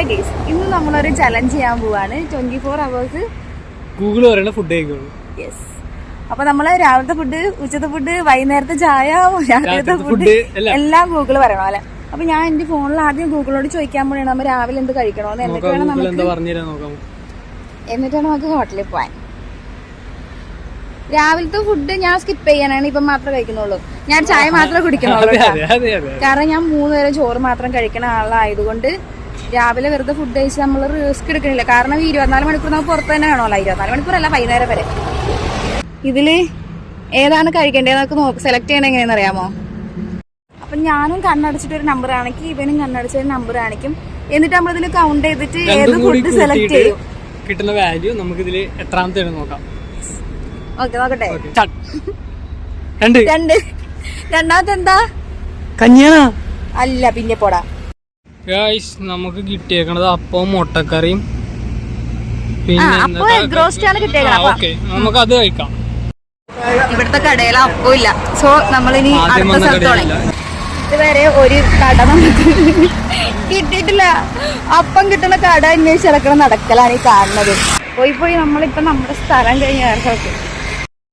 Okay guys, ഇന്ന് നമ്മളൊരു challenge ചെയ്യാൻ പോവാണ്. 24 hours ഗൂഗിൾ പറയുന്ന ഫുഡ് കഴിക്കുള്ളൂ. യെസ്. അപ്പൊ നമ്മള് രാവിലത്തെ ഫുഡ്, ഉച്ചത്തെ ഫുഡ്, വൈകുന്നേരത്തെ ചായ, രാത്രിത്തെ ഫുഡ് എല്ലാം ഗൂഗിൾ പറയണം അല്ലെ. അപ്പൊ ഞാൻ എന്റെ ഫോണിൽ ആദ്യം ഗൂഗിളോട് ചോദിക്കാൻ പോണേ നമ്മ രാവിലെ എന്ത് കഴിക്കണോന്ന്, എന്നിട്ട് വേണം നമുക്ക് ഹോട്ടലിൽ പോവാൻ. രാവിലത്തെ ഫുഡ് ഞാൻ സ്കിപ്പ് ചെയ്യാനാണ്, ഇപ്പം മാത്രമേ കഴിക്കുന്നുള്ളൂ. ഞാൻ ചായ മാത്രമേ കുടിക്കുന്നുള്ളൂ. കാരണം ഞാൻ 3 നേരം ചോറ് മാത്രം കഴിക്കുന്ന ആളായതുകൊണ്ട് രാവിലെ വെറുതെ ഫുഡ് കഴിച്ച് നമ്മൾ റിസ്ക് എടുക്കണില്ല. കാരണം 24 മണിക്കൂർ നമുക്ക് പുറത്ത് തന്നെ വേണമല്ലോ. 24 മണിക്കൂറല്ല, വൈകുന്നേരം വരെ. ഇതില് ഏതാണ് കഴിക്കേണ്ടത് നമുക്ക് സെലക്ട് ചെയ്യണത് എങ്ങനെയാണെന്ന് അറിയാമോ? അപ്പൊ ഞാനും കണ്ണടച്ചിട്ട് ഒരു നമ്പർ കാണിക്കും, ഇവനും കണ്ണടച്ചൊരു നമ്പർ കാണിക്കും. എന്നിട്ട് നമ്മളിതിൽ കൗണ്ട് ചെയ്തിട്ട് ഏത് ഫുഡ് സെലക്ട് ചെയ്യും, കിട്ടുന്ന വാല്യൂ നമുക്ക് ഇതില് എത്രാമത്തെ നോക്കാം. ഓക്കെ, നോക്കട്ടെ. 2. രണ്ടാമത്തെ എന്താ? കഞ്ഞിയാണോ? അല്ല, പിന്നെ പോടാ. ഗൈസ്, നമുക്ക് കിട്ടിയേക്കണത് അപ്പവും മുട്ടക്കറിയും പിന്നെ നമുക്ക് അത് കഴിക്കാം. ഇവിടുത്തെ കടയിൽ അപ്പം ഇല്ല, സോ നമ്മളിനി അടുത്ത സ്ഥലത്തോടെ. ഇതുവരെ ഒരു കട നമുക്ക് കിട്ടിയിട്ടില്ല. അപ്പം കിട്ടുന്ന കട അന്വേഷിച്ച് നടക്കണം നടക്കലാണ് ഈ കാണുന്നത്. പോയി നമ്മളിപ്പോ നമ്മുടെ സ്ഥലം കഴിഞ്ഞ സ്ഥലത്ത്.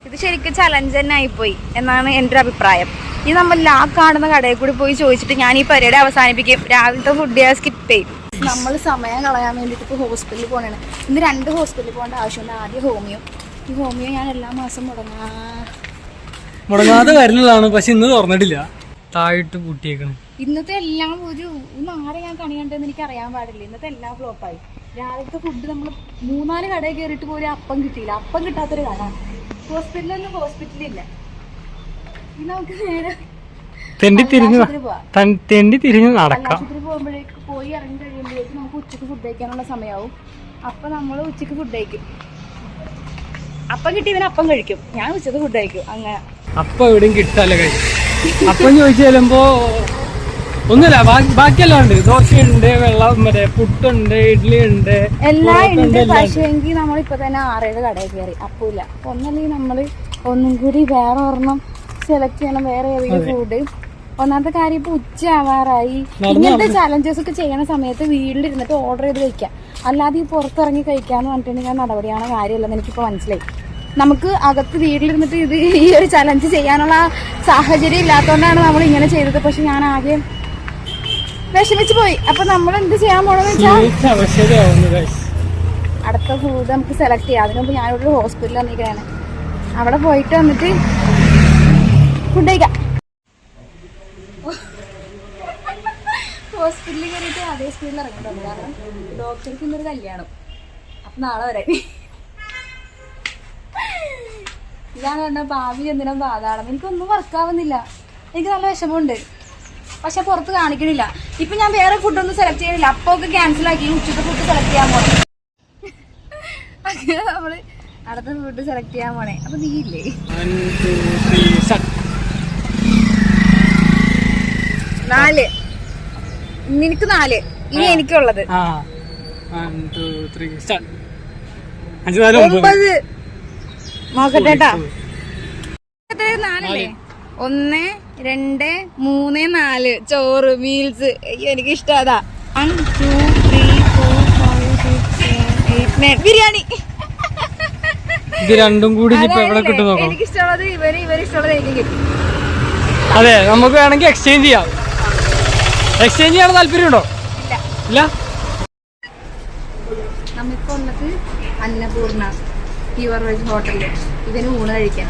ഇത് ശരിക്കും ചലഞ്ച് തന്നെ ആയിപ്പോയി എന്നാണ് എൻ്റെ ഒരു അഭിപ്രായം. ഇനി നമ്മൾ ആ കാണുന്ന കടയിൽ കൂടി പോയി ചോദിച്ചിട്ട് ഞാൻ ഈ പരിപാടി അവസാനിപ്പിക്കും. രാവിലത്തെ ഫുഡ് ഞാൻ സ്കിപ്പ് ചെയ്യും. നമ്മൾ സമയം കളയാൻ വേണ്ടിയിട്ട് ഇപ്പോൾ ഹോസ്പിറ്റലിൽ പോകണേ. ഇന്ന് 2 ഹോസ്പിറ്റലിൽ പോകേണ്ട ആവശ്യമുണ്ട്. ആദ്യം ഹോമിയോ. ഈ ഹോമിയോ ഞാൻ എല്ലാ മാസം മുടങ്ങാതെ വരുന്നതാണ്, പക്ഷെ ഇന്ന് തുറന്നിട്ടില്ല, താഴിട്ട് പൂട്ടിയേക്കണം. ഇന്നത്തെ എല്ലാം ആരെ ഞാൻ കണി കണ്ടെന്ന് എനിക്ക് അറിയാൻ പാടില്ല. ഇന്നത്തെ എല്ലാം ഫ്ലോപ്പായി. രാവിലത്തെ ഫുഡ് നമ്മൾ 3-4 കടയിൽ കയറിയിട്ട് പോലും അപ്പം കിട്ടിയില്ല. അപ്പം കിട്ടാത്തൊരു കട. ഹോസ്പിറ്റലില്ല. ഇനി നമുക്ക് നേരെ തെണ്ടി തിരിഞ്ഞ് നടക്കാം. ആശുപത്രി പോകുമ്പോഴേക്ക് പോയി ഇറങ്ങി കഴിയുമ്പോഴേക്ക് നമുക്ക് ഉച്ചക്ക് ഫുഡ് കഴിക്കാനുള്ള സമയമാവും. അപ്പൊ നമ്മൾ ഉച്ചക്ക് ഫുഡ് കഴിക്കും. അപ്പം കിട്ടി ഇവന് അപ്പം കഴിക്കും, ഞാൻ ഉച്ചക്ക് ഫുഡ് കഴിക്കും. അങ്ങനെ അപ്പം എവിടെയും കിട്ടാല്ല കഴിക്കും. അപ്പം ചോദിച്ചു ചെല്ലുമ്പോ ഒന്നുമില്ല, ബാക്കിയെല്ലാം ഉണ്ട്. ദോശയുണ്ട്, വെള്ളം, മറ്റേ പുട്ടുണ്ട്, ഇഡ്ഡലി ഉണ്ട്, എല്ലാം ഉണ്ട്. പക്ഷേ എങ്കിൽ നമ്മളിപ്പോ തന്നെ 6-7 കടയിൽ കയറി അപ്പില്ല. ഒന്നല്ലെങ്കിൽ നമ്മൾ ഒന്നും കൂടി വേറെ ഒരെണ്ണം സെലക്ട് ചെയ്യണം, വേറെ ഏതെങ്കിലും ഫുഡ്. ഒന്നാമത്തെ കാര്യം ഇപ്പൊ ഉച്ച ആവാറായി. ഇങ്ങനത്തെ ചലഞ്ചസ് ഒക്കെ ചെയ്യണ സമയത്ത് വീട്ടിലിരുന്നിട്ട് ഓർഡർ ചെയ്ത് കഴിക്കാം. അല്ലാതെ ഈ പുറത്തിറങ്ങി കഴിക്കാന്ന് പറഞ്ഞിട്ടുണ്ടെങ്കിൽ നടപടിയാണ് കാര്യമല്ലെന്ന് എനിക്കിപ്പോ മനസ്സിലായി. നമുക്ക് അകത്ത് വീട്ടിലിരുന്നിട്ട് ഈ ഒരു ചലഞ്ച് ചെയ്യാനുള്ള സാഹചര്യം ഇല്ലാത്തതുകൊണ്ടാണ് നമ്മൾ ഇങ്ങനെ ചെയ്തത്. പക്ഷെ ഞാൻ ആകെ വിഷമിച്ചു പോയി. അപ്പൊ നമ്മൾ എന്ത് ചെയ്യാൻ പോണെന്ന് വെച്ചാൽ അടുത്ത ഫുഡ് നമുക്ക് സെലക്ട് ചെയ്യാം. അതിനുമുമ്പ് ഞാനിവിടെ ഹോസ്പിറ്റലിൽ വന്നിരിക്കുകയാണ്. അവിടെ പോയിട്ട് വന്നിട്ട് ഫുഡ് കഴിക്കാം. ഹോസ്പിറ്റലിൽ കയറിയിട്ട് അതേ സ്പീഡിൽ ഇറങ്ങിയിട്ടുണ്ട്. കാരണം ഡോക്ടർക്ക് ഇന്നൊരു കല്യാണം. അപ്പൊ നാളെ വരെ ഇതാണ് പറഞ്ഞ ഭാവി എന്തിനാ പാതാളം. എനിക്കൊന്നും വർക്കാവുന്നില്ല. എനിക്ക് നല്ല വിഷമമുണ്ട്, പക്ഷെ പുറത്ത് കാണിക്കണില്ല. ഇപ്പൊ ഞാൻ വേറെ ഫുഡൊന്നും സെലക്ട് ചെയ്യണില്ല. അപ്പൊ ഒക്കെ ക്യാൻസൽ ആക്കി ഉച്ചത്തെ ഫുഡ് സെലക്ട് ചെയ്യാൻ പോണേ. അങ്ങനെ നമ്മള് അടുത്ത ഫുഡ് സെലക്ട് ചെയ്യാൻ പോണേ. അപ്പൊ നീ ഇല്ലേ? 4. നിനക്ക് 4. ഇനി എനിക്കുള്ളത് 9. നോക്കട്ടെ കേട്ടാ. 4 അല്ലേ? 1, 2, 3, 4 ചോറ് മീൽസ്. അയ്യോ, എനിക്ക് ഇഷ്ടം അതാ. 1, 2, 3, 4, 5, 6, 7, 8, 9 ബിരിയാണി. ഇത് രണ്ടും കൂടി എനിക്കിഷ്ടമുള്ളത് ഇവരിഷ്ടമുള്ളത് എനിക്ക് കിട്ടും. അതെ, നമുക്ക് വേണമെങ്കിൽ എക്സ്ചേഞ്ച് ചെയ്യാം. എക്സ്ചേഞ്ച് ചെയ്യാൻ താല്പര്യമുണ്ടോ? ഇല്ല. നമ്മളിപ്പോ ഉള്ളത് അന്നപൂർണ പ്യുവർ വെജ് ഹോട്ടലില്. ഇതിന് ഊണ് കഴിക്കാൻ.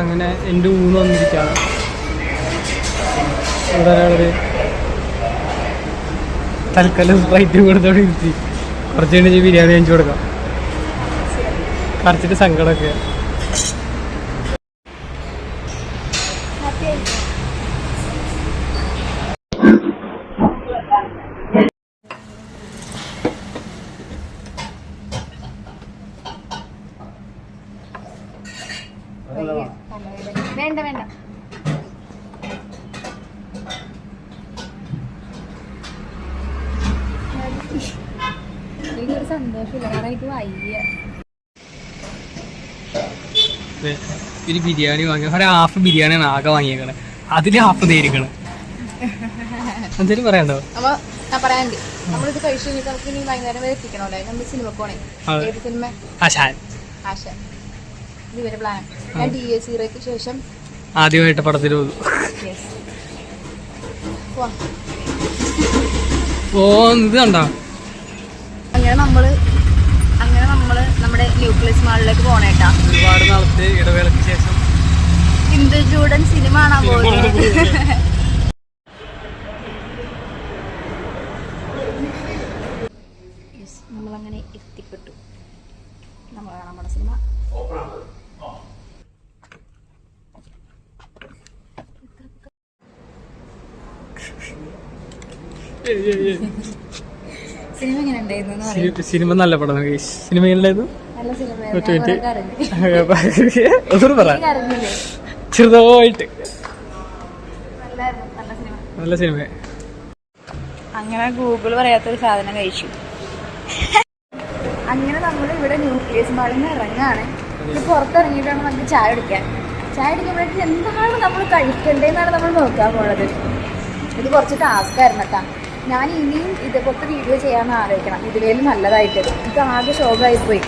അങ്ങനെ എൻ്റെ ഊണ് വന്നിരിക്കുകയാണ്. തൽക്കാലം ഫ്ലൈറ്റ് കൊടുത്തോടെ ഇരുത്തി കുറച്ച് കഴിഞ്ഞ് ബിരിയാണി കഴിച്ചു കൊടുക്കാം. കുറച്ചിട്ട് സങ്കടമൊക്കെ. വേണ്ട വേണ്ട, എനിക്കൊരു സന്തോഷമില്ല. കാരണം എനിക്ക് വയ്യ. ഒരു ബിരിയാണി വാങ്ങിയ 1/2 ബിരിയാണിയാണ് ആകെ വാങ്ങിയേക്കണേ. അതിൽ ഹാഫ് തേരിക്കണം. എന്തേലും പറയണ്ടോ? അപ്പൊ ഞാൻ പറയാണ്ട് നമ്മളിത് കഴിച്ചു കഴിഞ്ഞിട്ട് നമുക്ക് ഇനി വൈകുന്നേരം വരെ എത്തിക്കണമല്ലോ. നമ്മൾ സിനിമ പോണേ. ഏത് സിനിമ? ആശാൻ. ഇത് ഇവരെ പ്ലാൻ. ഞാൻ DA0ക്ക് ശേഷം ആദ്യമായിട്ട് പടത്തിൽ ഇത് കണ്ടോ? അങ്ങനെ നമ്മള് നമ്മുടെ ന്യൂക്ലിയസ് മാളിലേക്ക് പോണേട്ടാ. ഒരുപാട് നാളത്തെ ഇടവേളയ്ക്ക് ശേഷം ഇന്ദുചൂടൻ സിനിമ കാണാൻ പോകുന്നത്. നമ്മളങ്ങനെ എത്തിപ്പെട്ടു. നമ്മളാണ് നമ്മുടെ സിനിമ. സിനിമ എങ്ങനെ ഉണ്ടായിരുന്നു? സിനിമ നല്ല പടം. സിനിമ എങ്ങനെയായിരുന്നു? നല്ല സിനിമ. ചെറുതായിട്ട് നല്ല സിനിമ. അങ്ങനെ ഗൂഗിൾ പറയാത്തൊരു സാധനം കഴിച്ചു. അങ്ങനെ നമ്മൾ ഇവിടെ ന്യൂക്ലിയസ് മാളിൽ നിന്ന് ഇറങ്ങാണ്. ഇത് പുറത്തിറങ്ങിയിട്ടാണ് നമുക്ക് ചായ കുടിക്കാൻ. ചായ കുടിക്കുമ്പോഴേക്ക് എന്താണ് നമ്മൾ കഴിക്കേണ്ടതെന്നാണ് നമ്മൾ നോക്കാൻ പോണത്. ഇത് കുറച്ച് ടാസ്ക് ആയിരുന്നു കേട്ടോ. ഞാൻ ഇനിയും ഇതേപോലത്തെ വീഡിയോ ചെയ്യാമെന്ന് ആലോചിക്കണം. ഇതിലേലും നല്ലതായിട്ട്. ഇത് ആകെ ശോകമായിപ്പോയി.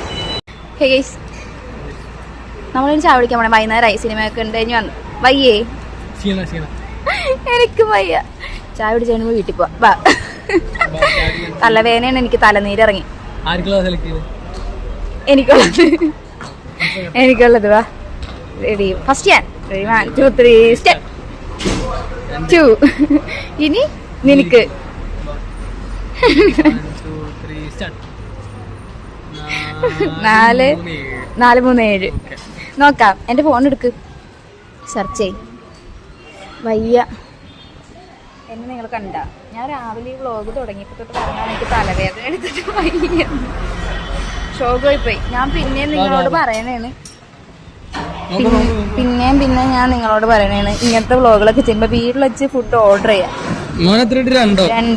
ഹേ ഗൈസ്, നമ്മളിനി ചായ കുടിക്കാൻ പോണേ. വൈകുന്നേരമായി. സിനിമയൊക്കെ ഉണ്ട്. കഴിഞ്ഞ് വന്നു. വയ്യേ? എനിക്ക് വയ്യ. ചായ കുടിച്ച് കഴിയുമ്പോൾ വീട്ടിൽ പോവാം. വാ. തലവേദനയാണ്. എനിക്ക് തലനീരിറങ്ങി. എനിക്കുള്ളത് വാ. റെഡി? ഫസ്റ്റ് ഞാൻ. 1 2 3 സ്റ്റെപ്പ് 2. ഇനി നിനക്ക് 4 3 7. നോക്കാം. എൻ്റെ ഫോൺ എടുക്ക്. സെർച്ച് ചെയ്. വയ്യ. എന്നെ നിങ്ങൾ കണ്ട? ഞാൻ രാവിലെ ഈ വ്ളോഗ് തുടങ്ങിയപ്പോൾ തൊട്ട് പറഞ്ഞാൽ എനിക്ക് തലവേദന എടുത്തിട്ട് വയ്യ. ഷോക്കായി പോയി. ഞാൻ പിന്നെയും നിങ്ങളോട് പറയണേണ് ഞാൻ നിങ്ങളോട് പറയണേണ് ഇങ്ങനത്തെ വ്ളോഗുകളൊക്കെ ചെയ്യുമ്പോൾ വീട്ടിൽ വെച്ച് ഫുഡ് ഓർഡർ ചെയ്യാം. 2 1 2 1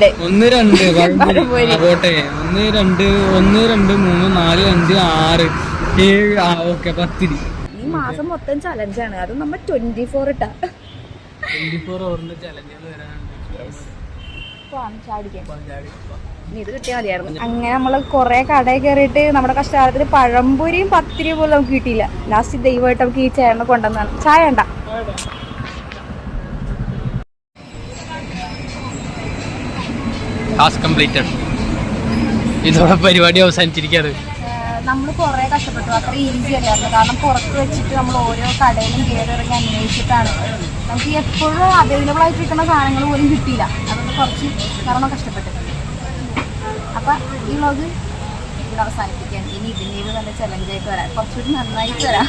2 1 2 3 4 5 6 7 ഓക്കെ 10. ഈ മാസം മൊത്തം ചലഞ്ചാണ്. അത് നമ്മൾ 24 ഇട്ടാ 24 ഓവറിന്റെ ചലഞ്ചുകൾ വരാനുണ്ട്. ഇത് കിട്ടിയാൽ മതിയായിരുന്നു. അങ്ങനെ നമ്മള് കൊറേ കടയിൽ കയറിയിട്ട് നമ്മുടെ കഷ്ടകാലത്തിന് പഴംപൊരിയും 10 രൂപ പോലും നമുക്ക് കിട്ടിയില്ല. ലാസ്റ്റ് ദൈവമായിട്ട് നമുക്ക് ഈ ചേട്ടനെ കൊണ്ടുവന്നാണ്. ചായ വേണ്ട. ഇതോടെ പരിപാടി അവസാനിച്ചിരിക്കാറ്. നമ്മൾ കുറെ കഷ്ടപ്പെട്ടു. അത്ര ഈസി അല്ലായിരുന്നു. കാരണം പുറത്ത് വെച്ചിട്ട് നമ്മൾ ഓരോ കടയിലും കയറി ഇറങ്ങി അന്വേഷിച്ചിട്ടാണ്. നമുക്ക് എപ്പോഴും അവൈലബിൾ ആയിട്ട് കിട്ടുന്ന സാധനങ്ങൾ പോലും കിട്ടിയില്ല. അതുകൊണ്ട് കുറച്ച് കാരണം കഷ്ടപ്പെട്ടു. അപ്പം ഈ വ്ളോഗ് ഇവിടെ അവസാനിപ്പിക്കാൻ. ഇനി ഇതിൻ്റെ നല്ല ചലഞ്ചായിട്ട് വരാം. കുറച്ചുകൂടി നന്നായിട്ട് വരാം.